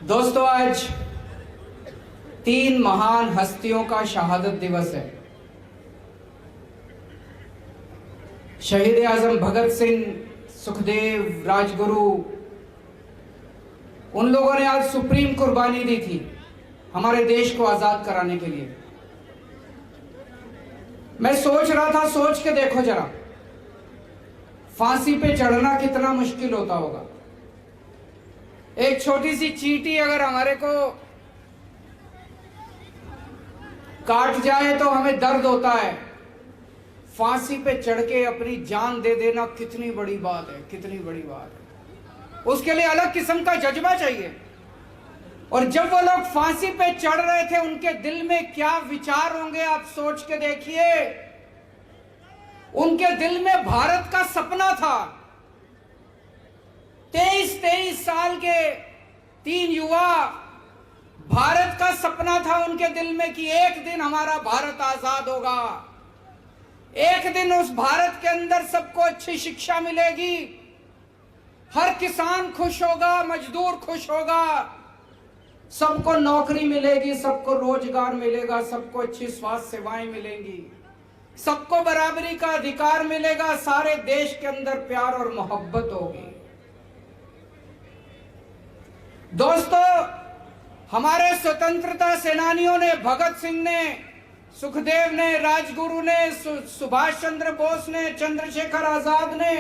दोस्तों, आज 3 महान हस्तियों का शहादत दिवस है। शहीद आजम भगत सिंह, सुखदेव, राजगुरु, उन लोगों ने आज सुप्रीम कुर्बानी दी थी हमारे देश को आजाद कराने के लिए। मैं सोच रहा था, सोच के देखो जरा, फांसी पे चढ़ना कितना मुश्किल होता होगा। एक छोटी सी चींटी अगर हमारे को काट जाए तो हमें दर्द होता है। फांसी पे चढ़ के अपनी जान दे देना कितनी बड़ी बात है, कितनी बड़ी बात है। उसके लिए अलग किस्म का जज्बा चाहिए। और जब वो लोग फांसी पे चढ़ रहे थे, उनके दिल में क्या विचार होंगे, आप सोच के देखिए। उनके दिल में भारत का सपना था। 23 साल के 3 युवा, भारत का सपना था उनके दिल में कि एक दिन हमारा भारत आजाद होगा। एक दिन उस भारत के अंदर सबको अच्छी शिक्षा मिलेगी, हर किसान खुश होगा, मजदूर खुश होगा, सबको नौकरी मिलेगी, सबको रोजगार मिलेगा, सबको अच्छी स्वास्थ्य सेवाएं मिलेंगी, सबको बराबरी का अधिकार मिलेगा, सारे देश के अंदर प्यार और मोहब्बत होगी। दोस्तों, हमारे स्वतंत्रता सेनानियों ने, भगत सिंह ने, सुखदेव ने, राजगुरु ने, सुभाष चंद्र बोस ने, चंद्रशेखर आजाद ने,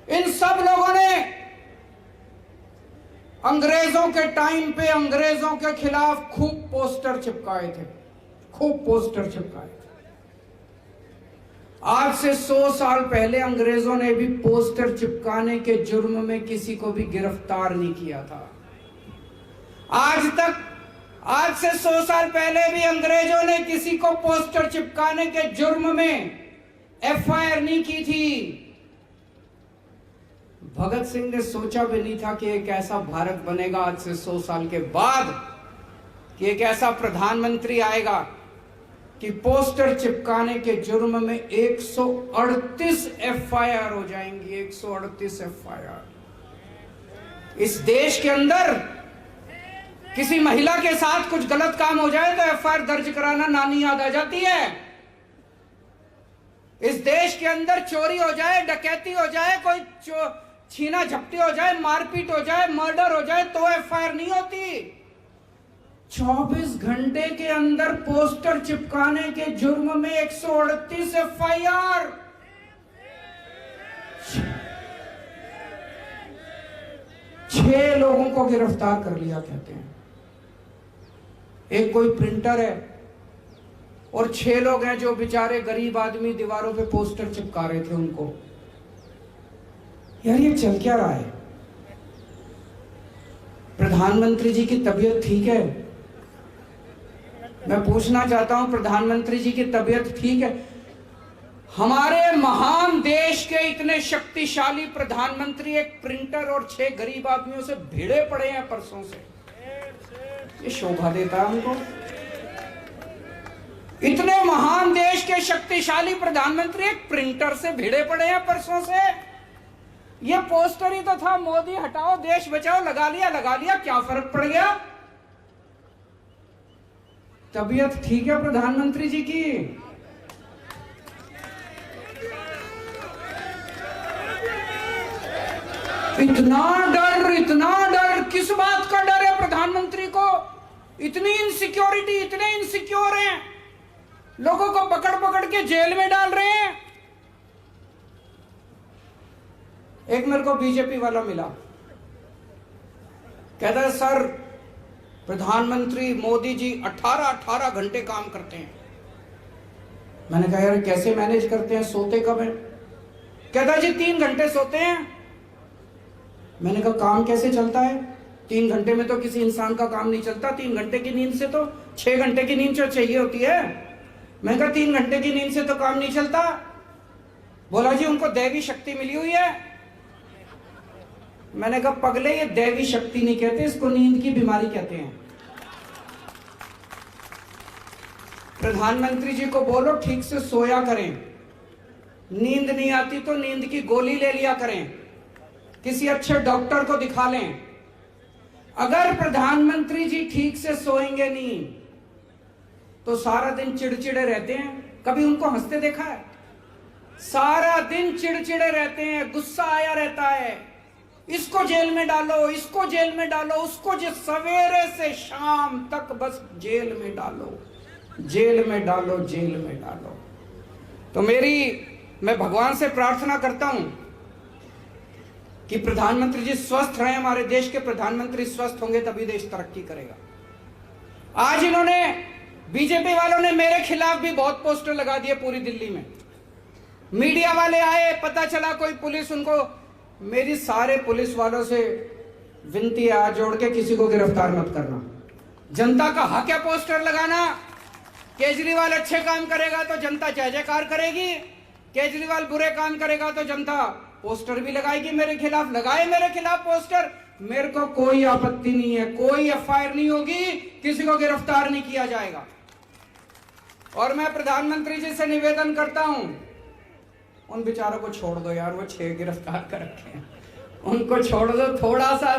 इन सब लोगों ने अंग्रेजों के टाइम पे अंग्रेजों के खिलाफ खूब पोस्टर चिपकाए थे, खूब पोस्टर चिपकाए थे। आज से 100 साल पहले अंग्रेजों ने भी पोस्टर चिपकाने के जुर्म में किसी को भी गिरफ्तार नहीं किया था। आज से 100 साल पहले भी अंग्रेजों ने किसी को पोस्टर चिपकाने के जुर्म में एफआईआर नहीं की थी। भगत सिंह ने सोचा भी नहीं था कि एक ऐसा भारत बनेगा आज से 100 साल के बाद, कि एक ऐसा प्रधानमंत्री आएगा कि पोस्टर चिपकाने के जुर्म में 138 एफआईआर हो जाएंगी। 138 एफआईआर। इस देश के अंदर किसी महिला के साथ कुछ गलत काम हो जाए तो एफआईआर दर्ज कराना नानी याद आ जाती है। इस देश के अंदर चोरी हो जाए, डकैती हो जाए, कोई छीना झपटी हो जाए, मारपीट हो जाए, मर्डर हो जाए तो एफआईआर नहीं होती। 24 घंटे के अंदर पोस्टर चिपकाने के जुर्म में 138 एफआईआर। 6 लोगों को गिरफ्तार कर लिया कहते हैं। एक कोई प्रिंटर है और 6 लोग हैं जो बेचारे गरीब आदमी दीवारों पे पोस्टर चिपका रहे थे उनको। यार, ये चल क्या रहा है? प्रधानमंत्री जी की तबीयत ठीक है? मैं पूछना चाहता हूं, प्रधानमंत्री जी की तबीयत ठीक है? हमारे महान देश के इतने शक्तिशाली प्रधानमंत्री एक प्रिंटर और 6 गरीब आदमियों से भिड़े पड़े हैं परसों से। ये शोभा देता है हमको? इतने महान देश के शक्तिशाली प्रधानमंत्री एक प्रिंटर से भिड़े पड़े हैं परसों से। ये पोस्टर ही तो था, मोदी हटाओ देश बचाओ, लगा लिया, क्या फर्क पड़ गया? तबीयत ठीक है प्रधानमंत्री जी की? इतना डर किस बात का डर है प्रधानमंत्री को? इतनी इनसिक्योरिटी, इतने इनसिक्योर हैं, लोगों को पकड़ के जेल में डाल रहे हैं। एक मेरे को बीजेपी वाला मिला, कहता है सर, प्रधानमंत्री मोदी जी 18 घंटे काम करते हैं। मैंने कहा यार कैसे मैनेज करते हैं, सोते कब हैं? कहता जी 3 घंटे सोते हैं। मैंने कहा काम कैसे चलता है? 3 घंटे में तो किसी इंसान का काम नहीं चलता। 3 घंटे की नींद से तो 6 घंटे की नींद जो चाहिए होती है। मैंने कहा 3 घंटे की नींद से तो काम नहीं चलता। बोला जी उनको दैवी शक्ति मिली हुई है। मैंने कहा पगले, ये दैवी शक्ति नहीं कहते, इसको नींद की बीमारी कहते हैं। प्रधानमंत्री जी को बोलो ठीक से सोया करें, नींद नहीं आती तो नींद की गोली ले लिया करें, किसी अच्छे डॉक्टर को दिखा लें। अगर प्रधानमंत्री जी ठीक से सोएंगे नहीं तो सारा दिन चिड़चिड़े रहते हैं। कभी उनको हंसते देखा है? सारा दिन चिड़चिड़े रहते हैं, गुस्सा आया रहता है, इसको जेल में डालो, इसको जेल में डालो, उसको सवेरे से शाम तक बस जेल में डालो, जेल में डालो, जेल में डालो। तो मैं भगवान से प्रार्थना करता हूं कि प्रधानमंत्री जी स्वस्थ रहे। हमारे देश के प्रधानमंत्री स्वस्थ होंगे तभी देश तरक्की करेगा। आज इन्होंने, बीजेपी वालों ने मेरे खिलाफ भी बहुत पोस्टर लगा दिए पूरी दिल्ली में। मीडिया वाले आए, पता चला कोई पुलिस उनको, मेरी सारे पुलिस वालों से विनती है, हाथ जोड़ के किसी को गिरफ्तार मत करना। जनता का हक है पोस्टर लगाना। केजरीवाल अच्छे काम करेगा तो जनता जय जयकार करेगी, केजरीवाल बुरे काम करेगा तो जनता पोस्टर भी लगाएगी मेरे खिलाफ। लगाए मेरे खिलाफ पोस्टर, मेरे को कोई आपत्ति नहीं है, कोई एफआईआर नहीं होगी, किसी को गिरफ्तार नहीं किया जाएगा। और मैं प्रधानमंत्री जी से निवेदन करता हूं, उन बेचारों को छोड़ दो यार, वो 6 गिरफ्तार कर रखे हैं, उनको छोड़ दो। थोड़ा सा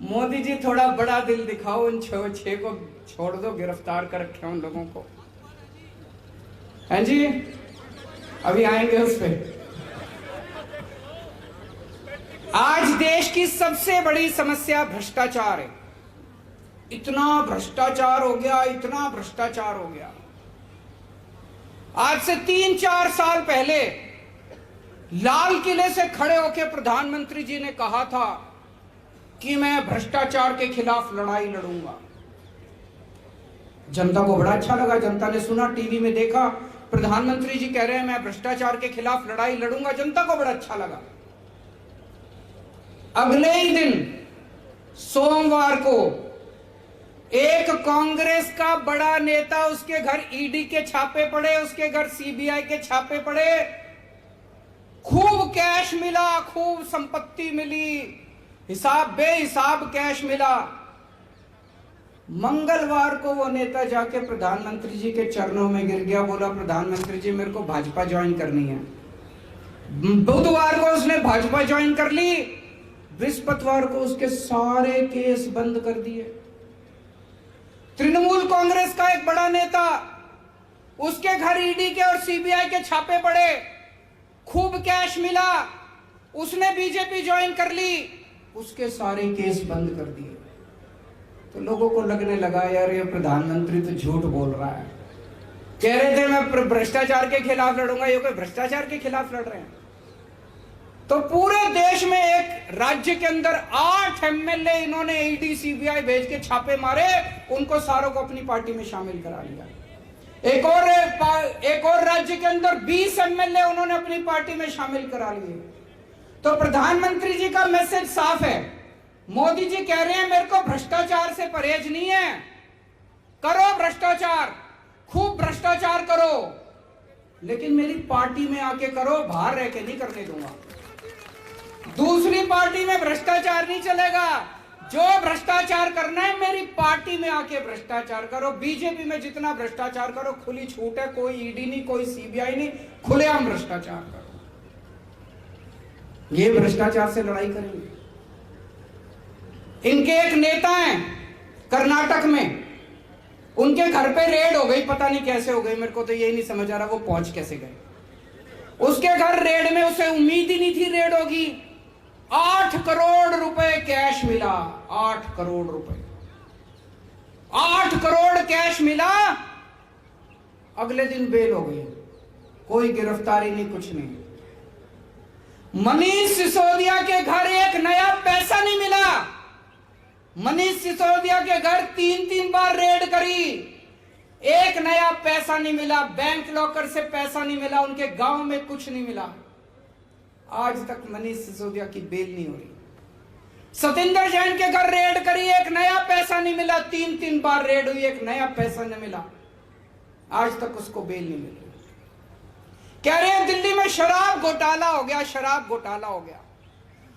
मोदी जी थोड़ा बड़ा दिल दिखाओ, उन 6 को छोड़ दो, गिरफ्तार कर रखे हैं उन लोगों को। हैं जी, अभी आएंगे उस पे। आज देश की सबसे बड़ी समस्या भ्रष्टाचार है। इतना भ्रष्टाचार हो गया, इतना भ्रष्टाचार हो गया। आज से 3-4 साल पहले लाल किले से खड़े होकर प्रधानमंत्री जी ने कहा था कि मैं भ्रष्टाचार के खिलाफ लड़ाई लड़ूंगा। जनता को बड़ा अच्छा लगा, जनता ने सुना, टीवी में देखा, प्रधानमंत्री जी कह रहे हैं मैं भ्रष्टाचार के खिलाफ लड़ाई लड़ूंगा। जनता को बड़ा अच्छा लगा। अगले ही दिन सोमवार को एक कांग्रेस का बड़ा नेता, उसके घर ईडी के छापे पड़े, उसके घर सीबीआई के छापे पड़े, खूब कैश मिला, खूब संपत्ति मिली, हिसाब बेहिसाब कैश मिला। मंगलवार को वो नेता जाके प्रधानमंत्री जी के चरणों में गिर गया, बोला प्रधानमंत्री जी मेरे को भाजपा ज्वाइन करनी है। बुधवार को उसने भाजपा ज्वाइन कर ली, बृहस्पतिवार को उसके सारे केस बंद कर दिए। तृणमूल कांग्रेस का एक बड़ा नेता, उसके घर ईडी के और सीबीआई के छापे पड़े, खूब कैश मिला, उसने बीजेपी ज्वाइन कर ली, उसके सारे केस बंद कर दिए। तो लोगों को लगने लगा यार ये प्रधानमंत्री तो झूठ बोल रहा है। कह रहे थे मैं भ्रष्टाचार के खिलाफ लड़ूंगा, ये कोई भ्रष्टाचार के खिलाफ लड़ रहे हैं। तो पूरे देश में एक राज्य के अंदर 8 एमएलए इन्होंने ईडी सीबीआई भेज के छापे मारे, उनको सारों को अपनी पार्टी में शामिल करा लिया। एक और राज्य के अंदर 20 एमएलए उन्होंने अपनी पार्टी में शामिल करा लिए। तो प्रधानमंत्री जी का मैसेज साफ है। मोदी जी कह रहे हैं मेरे को भ्रष्टाचार से परहेज नहीं है, करो भ्रष्टाचार, खूब भ्रष्टाचार करो, लेकिन मेरी पार्टी में आके करो, बाहर रह के नहीं करने दूंगा। दूसरी पार्टी में भ्रष्टाचार नहीं चलेगा, जो भ्रष्टाचार करना है मेरी पार्टी में आके भ्रष्टाचार करो। बीजेपी में जितना भ्रष्टाचार करो खुली छूट है, कोई ईडी नहीं, कोई सीबीआई नहीं, खुलेआम भ्रष्टाचार करो। ये भ्रष्टाचार से लड़ाई करेंगे। इनके एक नेता हैं कर्नाटक में, उनके घर पे रेड हो गई, पता नहीं कैसे हो गई, मेरे को तो यही नहीं समझ आ रहा वो पहुंच कैसे गए। उसके घर रेड में उसे उम्मीद ही नहीं थी रेड होगी। 8 करोड़ रुपए कैश मिला, 8 करोड़ रुपए, 8 करोड़ कैश मिला। अगले दिन बेल हो गई, कोई गिरफ्तारी नहीं, कुछ नहीं। मनीष सिसोदिया के घर एक नया पैसा नहीं मिला। मनीष सिसोदिया के घर 3-3 बार रेड करी, एक नया पैसा नहीं मिला, बैंक लॉकर से पैसा नहीं मिला, उनके गांव में कुछ नहीं मिला। आज तक मनीष सिसोदिया की बेल नहीं हो रही। सतिंदर जैन के घर रेड करी, एक नया पैसा नहीं मिला, 3-3 बार रेड हुई, एक नया पैसा नहीं मिला, आज तक उसको बेल नहीं मिली। कह रहे हैं दिल्ली में शराब घोटाला हो गया, शराब घोटाला हो गया।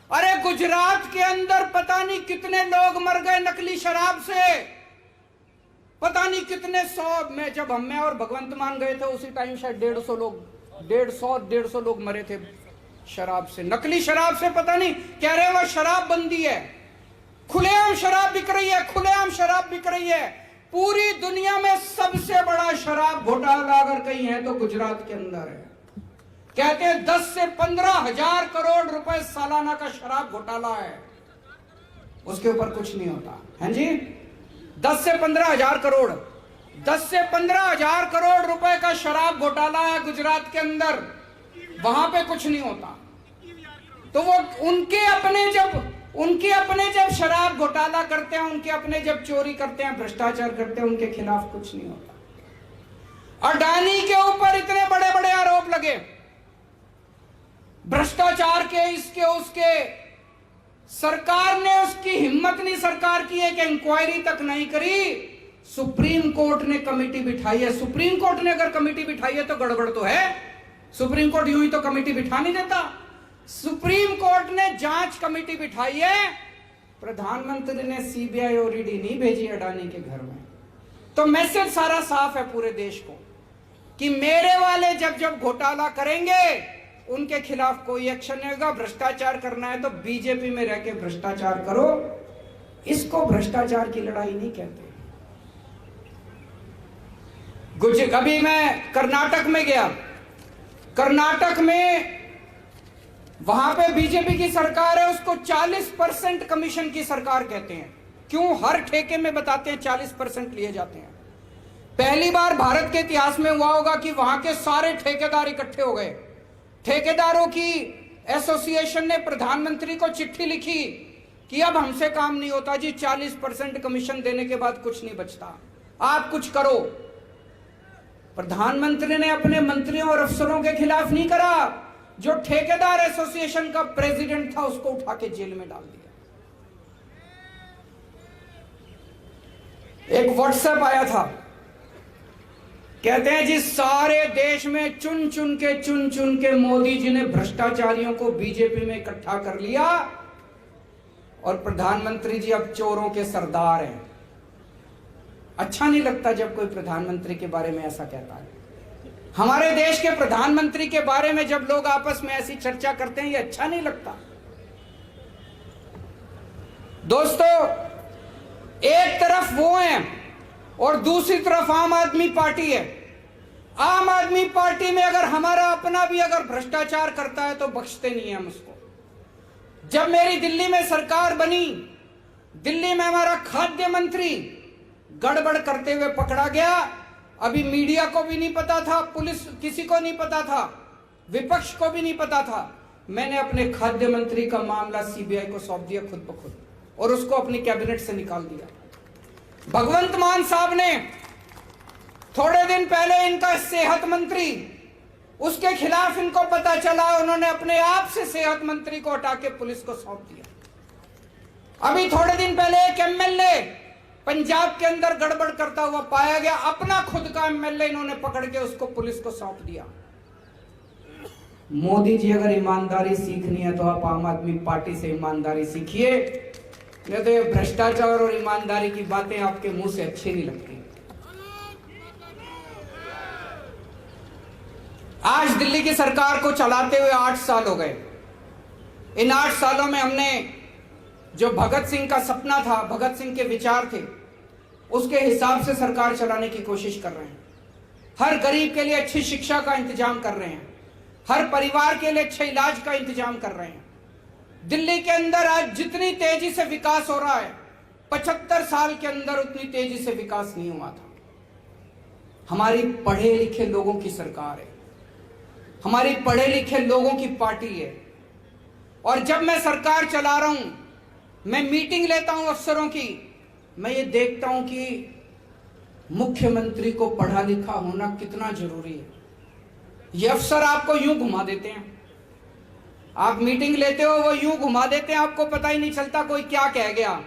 अरे गुजरात के अंदर पता नहीं कितने लोग मर गए नकली शराब से, पता नहीं कितने 100 में, जब मैं और भगवंत मान गए थे उसी टाइम शायद 150 लोग 150 लोग मरे थे शराब से, नकली शराब से। पता नहीं, कह रहे वो शराब बंदी है, खुलेआम शराब बिक रही है, खुलेआम शराब बिक रही है। पूरी दुनिया में सबसे बड़ा शराब घोटाला अगर कहीं है तो गुजरात के अंदर है। कहते हैं 10 से 15 हजार करोड़ रुपए सालाना का शराब घोटाला है, उसके ऊपर कुछ नहीं होता है जी। 10 से 15 हजार करोड़, 10 से 15 हजार करोड़ रुपए का शराब घोटाला है गुजरात के अंदर, वहां पे कुछ नहीं होता। तो वो उनके अपने जब शराब घोटाला करते हैं, उनके अपने जब चोरी करते हैं, भ्रष्टाचार करते हैं, उनके खिलाफ कुछ नहीं होता। अडानी के ऊपर इतने बड़े बड़े आरोप लगे भ्रष्टाचार के, इसके उसके, सरकार ने उसकी हिम्मत नहीं सरकार की एक इंक्वायरी तक नहीं करी। सुप्रीम कोर्ट ने कमेटी बिठाई है। सुप्रीम कोर्ट ने अगर कमेटी बिठाई है तो गड़बड़ तो है। सुप्रीम कोर्ट यूं ही तो कमेटी बिठा नहीं देता। सुप्रीम कोर्ट ने जांच कमेटी बिठाई है। प्रधानमंत्री ने सीबीआई और ईडी नहीं भेजी अडानी के घर में। तो मैसेज सारा साफ है पूरे देश को कि मेरे वाले जब जब घोटाला करेंगे उनके खिलाफ कोई एक्शन नहीं होगा। भ्रष्टाचार करना है तो बीजेपी में रह के भ्रष्टाचार करो, इसको भ्रष्टाचार की लड़ाई नहीं कहते। अभी मैं कर्नाटक में गया, कर्नाटक में वहां पे बीजेपी की सरकार है, उसको 40% कमीशन की सरकार कहते हैं। क्यों? हर ठेके में बताते हैं 40% लिए जाते हैं। पहली बार भारत के इतिहास में हुआ होगा कि वहां के सारे ठेकेदार इकट्ठे हो गए। ठेकेदारों की एसोसिएशन ने प्रधानमंत्री को चिट्ठी लिखी कि अब हमसे काम नहीं होता जी, 40% कमीशन देने के बाद कुछ नहीं बचता, आप कुछ करो। प्रधानमंत्री ने अपने मंत्रियों और अफसरों के खिलाफ नहीं करा, जो ठेकेदार एसोसिएशन का प्रेसिडेंट था उसको उठा के जेल में डाल दिया। एक व्हाट्सएप आया था, कहते हैं जी सारे देश में चुन चुन के मोदी जी ने भ्रष्टाचारियों को बीजेपी में इकट्ठा कर लिया और प्रधानमंत्री जी अब चोरों के सरदार हैं। अच्छा नहीं लगता जब कोई प्रधानमंत्री के बारे में ऐसा कहता है। हमारे देश के प्रधानमंत्री के बारे में जब लोग आपस में ऐसी चर्चा करते हैं, ये अच्छा नहीं लगता। दोस्तों, एक तरफ वो हैं और दूसरी तरफ आम आदमी पार्टी है। आम आदमी पार्टी में अगर हमारा अपना भी अगर भ्रष्टाचार करता है तो बख्शते नहीं है हम उसको। जब मेरी दिल्ली में सरकार बनी, दिल्ली में हमारा खाद्य मंत्री गड़बड़ करते हुए पकड़ा गया। अभी मीडिया को भी नहीं पता था, पुलिस किसी को नहीं पता था, विपक्ष को भी नहीं पता था। मैंने अपने खाद्य मंत्री का मामला सीबीआई को सौंप दिया खुद ब खुद और उसको अपनी कैबिनेट से निकाल दिया। भगवंत मान साहब ने थोड़े दिन पहले, इनका सेहत मंत्री, उसके खिलाफ इनको पता चला, उन्होंने अपने आप से सेहत मंत्री को हटा के पुलिस को सौंप दिया। अभी थोड़े दिन पहले एक एमएलए पंजाब के अंदर गड़बड़ करता हुआ पाया गया, अपना खुद का एमएलए इन्होंने पकड़ के उसको पुलिस को सौंप दिया। मोदी जी अगर ईमानदारी सीखनी है तो आप आम आदमी पार्टी से ईमानदारी सीखिए, नहीं तो ये भ्रष्टाचार और ईमानदारी की बातें आपके मुंह से अच्छी नहीं लगती। आज दिल्ली की सरकार को चलाते हुए 8 साल हो गए। इन 8 सालों में हमने जो भगत सिंह का सपना था, भगत सिंह के विचार थे, उसके हिसाब से सरकार चलाने की कोशिश कर रहे हैं। हर गरीब के लिए अच्छी शिक्षा का इंतजाम कर रहे हैं, हर परिवार के लिए अच्छे इलाज का इंतजाम कर रहे हैं। दिल्ली के अंदर आज जितनी तेजी से विकास हो रहा है, 75 साल के अंदर उतनी तेजी से विकास नहीं हुआ था। हमारी पढ़े लिखे लोगों की सरकार है, हमारी पढ़े लिखे लोगों की पार्टी है। और जब मैं सरकार चला रहा हूं, मैं मीटिंग लेता हूं अफसरों की, मैं ये देखता हूं कि मुख्यमंत्री को पढ़ा लिखा होना कितना जरूरी है। ये अफसर आपको यूं घुमा देते हैं, आप मीटिंग लेते हो वो यूं घुमा देते हैं, आपको पता ही नहीं चलता कोई क्या कह गया,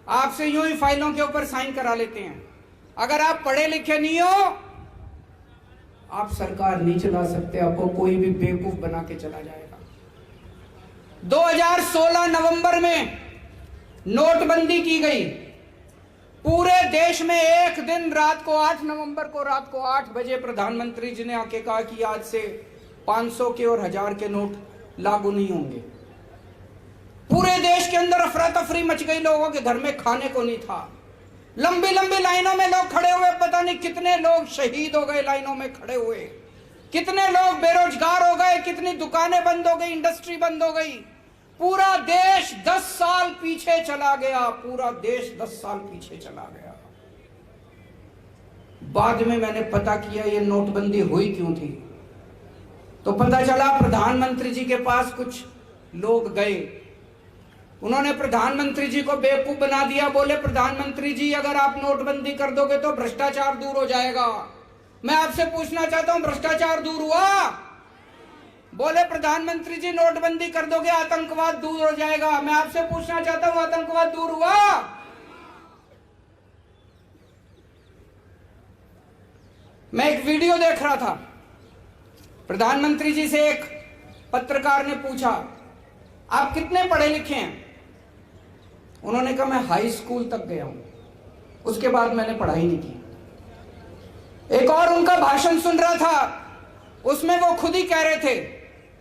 आपसे यूं ही फाइलों के ऊपर साइन करा लेते हैं। अगर आप पढ़े लिखे नहीं हो, आप सरकार नहीं चला सकते, आपको कोई भी बेवकूफ बना के चला जाएगा। 2016 नवंबर में नोटबंदी की गई। पूरे देश में एक दिन रात को 8 नवंबर को रात को 8 बजे प्रधानमंत्री जी ने आके कहा कि आज से 500 के और 1000 के नोट लागू नहीं होंगे। पूरे देश के अंदर अफरा तफरी मच गई, लोगों के घर में खाने को नहीं था। लंबी लंबी लाइनों में लोग खड़े हुए, पता नहीं कितने लोग शहीद हो गए लाइनों में खड़े हुए, कितने लोग बेरोजगार हो गए, कितनी दुकानें बंद हो गई, इंडस्ट्री बंद हो गई। पूरा देश 10 साल पीछे चला गया, पूरा देश 10 साल पीछे चला गया। बाद में मैंने पता किया ये नोटबंदी हुई क्यों थी, तो पता चला प्रधानमंत्री जी के पास कुछ लोग गए, उन्होंने प्रधानमंत्री जी को बेवकूफ बना दिया। बोले प्रधानमंत्री जी अगर आप नोटबंदी कर दोगे तो भ्रष्टाचार दूर हो जाएगा। मैं आपसे पूछना चाहता हूं भ्रष्टाचार दूर हुआ? बोले प्रधानमंत्री जी नोटबंदी कर दोगे आतंकवाद दूर हो जाएगा। मैं आपसे पूछना चाहता हूं आतंकवाद दूर हुआ? मैं एक वीडियो देख रहा था, प्रधानमंत्री जी से एक पत्रकार ने पूछा आप कितने पढ़े लिखे हैं? उन्होंने कहा मैं हाई स्कूल तक गया हूं, उसके बाद मैंने पढ़ाई नहीं की। एक और उनका भाषण सुन रहा था, उसमें वो खुद ही कह रहे थे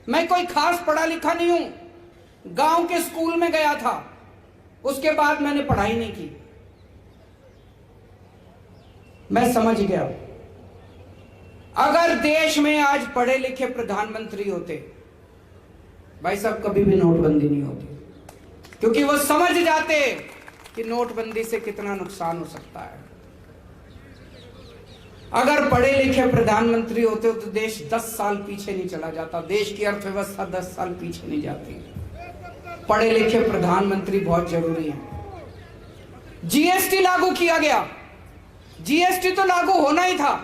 मैं कोई खास पढ़ा लिखा नहीं हूं, गांव के स्कूल में गया था, उसके बाद मैंने पढ़ाई नहीं की। मैं समझ गया अगर देश में आज पढ़े लिखे प्रधानमंत्री होते, भाई साहब कभी भी नोटबंदी नहीं होती, क्योंकि वो समझ जाते कि नोटबंदी से कितना नुकसान हो सकता है। अगर पढ़े लिखे प्रधानमंत्री होते तो देश 10 साल पीछे नहीं चला जाता, देश की अर्थव्यवस्था 10 साल पीछे नहीं जाती। पढ़े लिखे प्रधानमंत्री बहुत जरूरी है। जीएसटी लागू किया गया, जीएसटी तो लागू होना ही था,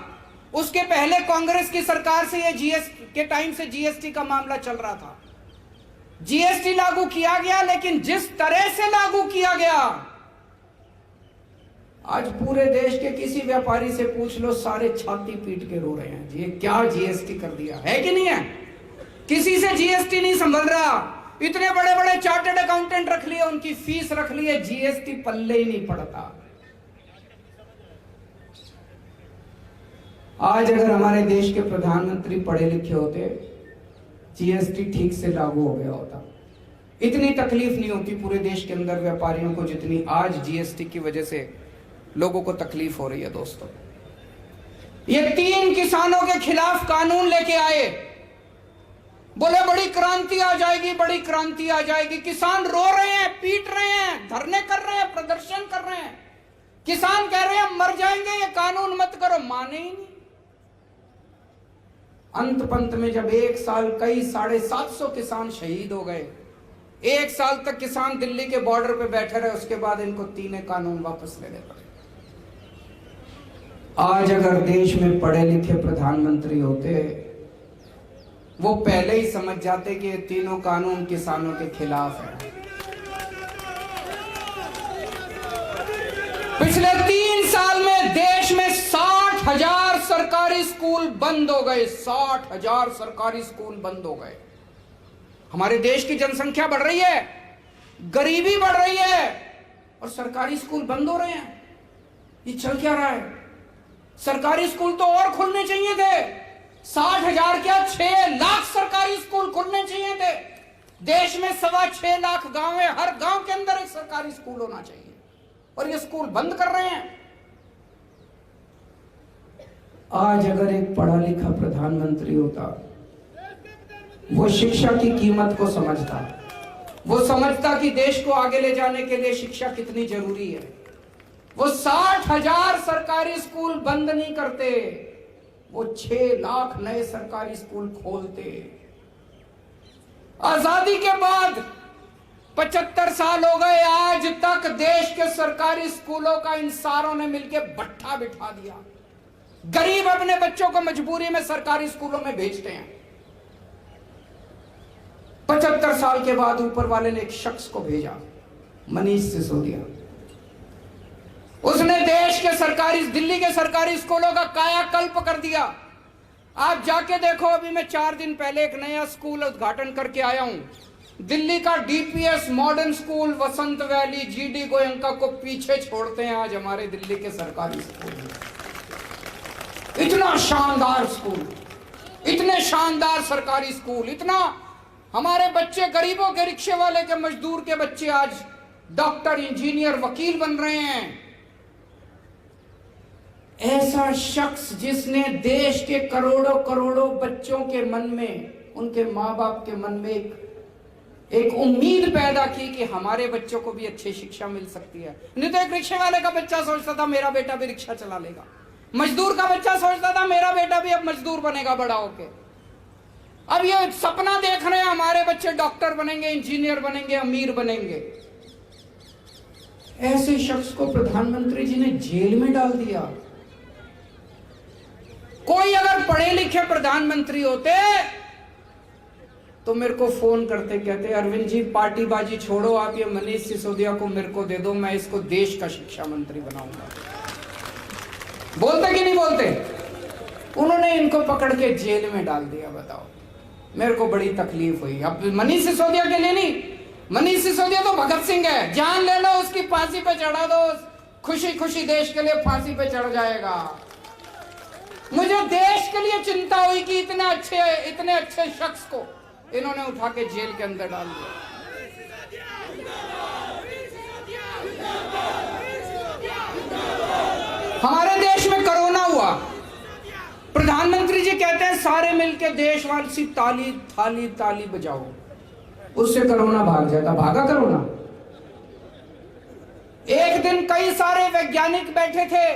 उसके पहले कांग्रेस की सरकार से ये जीएसटी के टाइम से जीएसटी का मामला चल रहा था। जीएसटी लागू किया गया, लेकिन जिस तरह से लागू किया गया, आज पूरे देश के किसी व्यापारी से पूछ लो, सारे छाती पीट के रो रहे हैं ये क्या जीएसटी कर दिया है कि नहीं है। किसी से जीएसटी नहीं संभल रहा, इतने बड़े बड़े चार्टर्ड अकाउंटेंट रख लिए, उनकी फीस रख ली है, जीएसटी पल्ले ही नहीं पड़ता। आज अगर हमारे देश के प्रधानमंत्री पढ़े लिखे होते, जीएसटी ठीक से लागू हो गया होता, इतनी तकलीफ नहीं होती पूरे देश के अंदर व्यापारियों को जितनी आज जीएसटी की वजह से लोगों को तकलीफ हो रही है। दोस्तों, ये 3 किसानों के खिलाफ कानून लेके आए, बोले बड़ी क्रांति आ जाएगी, बड़ी क्रांति आ जाएगी। किसान रो रहे हैं, पीट रहे हैं, धरने कर रहे हैं, प्रदर्शन कर रहे हैं। किसान कह रहे हैं मर जाएंगे, ये कानून मत करो, माने ही नहीं। अंत पंत में जब 1 साल कई 750 किसान शहीद हो गए, 1 साल तक किसान दिल्ली के बॉर्डर पे बैठे रहे, उसके बाद इनको 3 कानून वापस लेने पड़े। आज अगर देश में पढ़े लिखे प्रधानमंत्री होते, वो पहले ही समझ जाते कि ये 3 कानून किसानों के खिलाफ है। पिछले 3 साल में देश में 60,000 सरकारी स्कूल बंद हो गए, 60,000 सरकारी स्कूल बंद हो गए। हमारे देश की जनसंख्या बढ़ रही है, गरीबी बढ़ रही है, और सरकारी स्कूल बंद हो रहे हैं। ये चल क्या रहा है? सरकारी स्कूल तो और खुलने चाहिए थे, 60,000 क्या 6 लाख सरकारी स्कूल खुलने चाहिए थे। देश में 6.25 लाख गांव है, हर गांव के अंदर एक सरकारी स्कूल होना चाहिए, और ये स्कूल बंद कर रहे हैं। आज अगर एक पढ़ा लिखा प्रधानमंत्री होता, वो शिक्षा की कीमत को समझता, वो समझता कि देश को आगे ले जाने के लिए शिक्षा कितनी जरूरी है, वो 60,000 सरकारी स्कूल बंद नहीं करते, वो 6 लाख नए सरकारी स्कूल खोलते। आजादी के बाद 75 साल हो गए, आज तक देश के सरकारी स्कूलों का इन सारों ने मिलकर भट्ठा बिठा दिया। गरीब अपने बच्चों को मजबूरी में सरकारी स्कूलों में भेजते हैं। 75 साल के बाद ऊपर वाले ने एक शख्स को भेजा, मनीष सिसोदिया। उसने देश के सरकारी, दिल्ली के सरकारी स्कूलों का कायाकल्प कर दिया। आप जाके देखो, अभी मैं 4 दिन पहले एक नया स्कूल उद्घाटन करके आया हूं। दिल्ली का डीपीएस मॉडर्न स्कूल, वसंत वैली, जीडी गोयंका को पीछे छोड़ते हैं आज हमारे दिल्ली के सरकारी स्कूल। इतना शानदार स्कूल, इतने शानदार सरकारी स्कूल, इतना हमारे बच्चे, गरीबों के, रिक्शे वाले के, मजदूर के बच्चे आज डॉक्टर, इंजीनियर, वकील बन रहे हैं। ऐसा शख्स जिसने देश के करोड़ों करोड़ों बच्चों के मन में, उनके माँ बाप के मन में एक उम्मीद पैदा की कि हमारे बच्चों को भी अच्छी शिक्षा मिल सकती है। नहीं तो एक रिक्शे वाले का बच्चा सोचता था मेरा बेटा भी रिक्शा चला लेगा, मजदूर का बच्चा सोचता था मेरा बेटा भी अब मजदूर बनेगा बड़ा होके। अब ये सपना देख रहे हैं हमारे बच्चे डॉक्टर बनेंगे, इंजीनियर बनेंगे, अमीर बनेंगे। ऐसे शख्स को प्रधानमंत्री जी ने जेल में डाल दिया। कोई अगर पढ़े लिखे प्रधानमंत्री होते तो मेरे को फोन करते, कहते अरविंद जी पार्टीबाजी छोड़ो, आप ये मनीष सिसोदिया को मेरे को दे दो, मैं इसको देश का शिक्षा मंत्री बनाऊंगा। बोलते कि नहीं बोलते? उन्होंने इनको पकड़ के जेल में डाल दिया। बताओ, मेरे को बड़ी तकलीफ हुई। अब मनीष सिसोदिया के लिए नहीं, मनीष सिसोदिया तो भगत सिंह है, जान ले लो उसकी, फांसी पे चढ़ा दो, खुशी खुशी देश के लिए फांसी पे चढ़ जाएगा। मुझे देश के लिए चिंता हुई कि इतने अच्छे शख्स को इन्होंने उठा के जेल के अंदर डाल दिया। हमारे देश में कोरोना हुआ, प्रधानमंत्री जी कहते हैं सारे मिलकर देशवासी ताली थाली ताली बजाओ, उससे कोरोना भाग जाता। भागा कोरोना? एक दिन कई सारे वैज्ञानिक बैठे थे,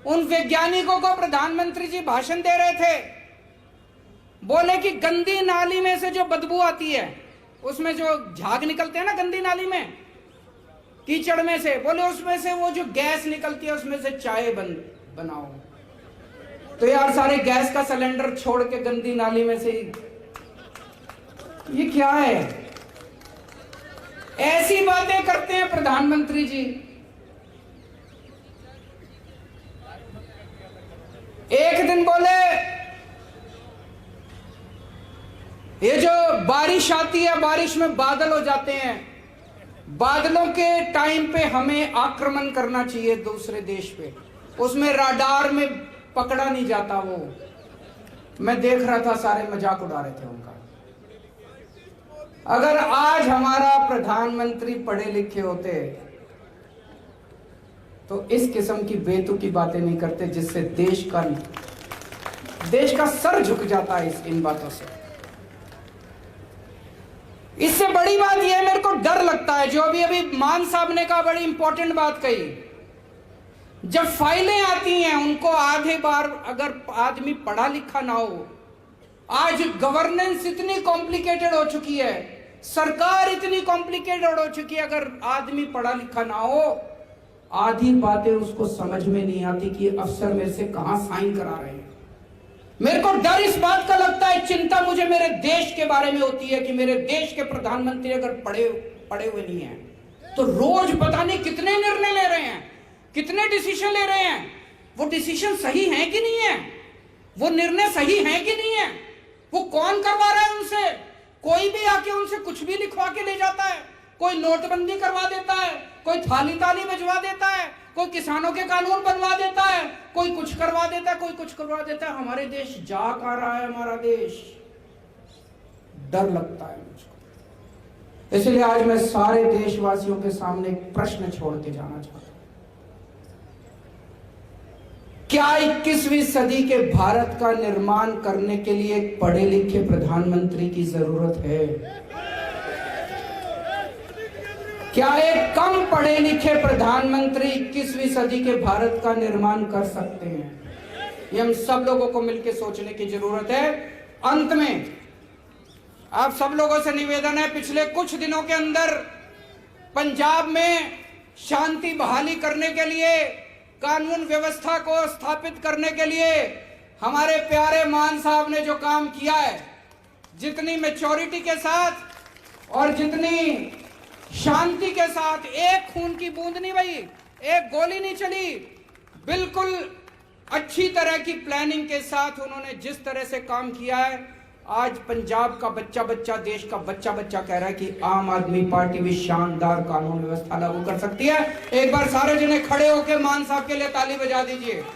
उन वैज्ञानिकों को प्रधानमंत्री जी भाषण दे रहे थे। बोले कि गंदी नाली में से जो बदबू आती है, उसमें जो झाग निकलते हैं ना गंदी नाली में, कीचड़ में से, बोले उसमें से वो जो गैस निकलती है उसमें से चाय बनाओ। तो यार सारे गैस का सिलेंडर छोड़ के गंदी नाली में से, ये क्या है? ऐसी बातें करते हैं प्रधानमंत्री जी। एक दिन बोले ये जो बारिश आती है, बारिश में बादल हो जाते हैं, बादलों के टाइम पे हमें आक्रमण करना चाहिए दूसरे देश पे, उसमें राडार में पकड़ा नहीं जाता। वो मैं देख रहा था, सारे मजाक उड़ा रहे थे उनका। अगर आज हमारा प्रधानमंत्री पढ़े लिखे होते तो इस किस्म की बेतुकी बातें नहीं करते जिससे देश का सर झुक जाता है इन बातों से। इससे बड़ी बात यह, मेरे को डर लगता है, जो अभी मान साहब ने कहा, बड़ी इंपॉर्टेंट बात कही। जब फाइलें आती हैं उनको आधे बार अगर आदमी पढ़ा लिखा ना हो, आज गवर्नेंस इतनी कॉम्प्लिकेटेड हो चुकी है, सरकार इतनी कॉम्प्लिकेटेड हो चुकी है, अगर आदमी पढ़ा लिखा ना हो, आधी बातें उसको समझ में नहीं आती कि अफसर मेरे से कहां साइन करा रहे हैं। मेरे को डर इस बात का लगता है, चिंता मुझे मेरे देश के बारे में होती है कि मेरे देश के प्रधानमंत्री अगर पढ़े हुए नहीं हैं तो रोज पता नहीं कितने निर्णय ले रहे हैं, कितने डिसीजन ले रहे हैं। वो डिसीजन सही है कि नहीं है? वो निर्णय सही है कि नहीं है? वो कौन करवा रहा है उनसे? कोई भी आके उनसे कुछ भी लिखवा के ले जाता है, कोई नोटबंदी करवा देता है, कोई थाली ताली बजवा देता है, कोई किसानों के कानून बनवा देता है, कोई कुछ करवा देता है, कोई कुछ करवा देता है। हमारे देश जा कहाँ रहा है? हमारा देश, डर लगता है मुझको। इसलिए आज मैं सारे देशवासियों के सामने एक प्रश्न छोड़ के जाना चाहता हूं। क्या 21वीं सदी के भारत का निर्माण करने के लिए एक पढ़े लिखे प्रधानमंत्री की जरूरत है? क्या एक कम पढ़े लिखे प्रधानमंत्री 21वीं सदी के भारत का निर्माण कर सकते हैं? ये हम सब लोगों को मिलकर सोचने की जरूरत है। अंत में आप सब लोगों से निवेदन है, पिछले कुछ दिनों के अंदर पंजाब में शांति बहाली करने के लिए, कानून व्यवस्था को स्थापित करने के लिए हमारे प्यारे मान साहब ने जो काम किया है, जितनी मैच्योरिटी के साथ और जितनी शांति के साथ, एक खून की बूंद नहीं बही, एक गोली नहीं चली, बिल्कुल अच्छी तरह की प्लानिंग के साथ उन्होंने जिस तरह से काम किया है, आज पंजाब का बच्चा बच्चा, देश का बच्चा बच्चा कह रहा है कि आम आदमी पार्टी भी शानदार कानून व्यवस्था लागू कर सकती है। एक बार सारे जने खड़े होकर मान साहब के लिए ताली बजा दीजिए।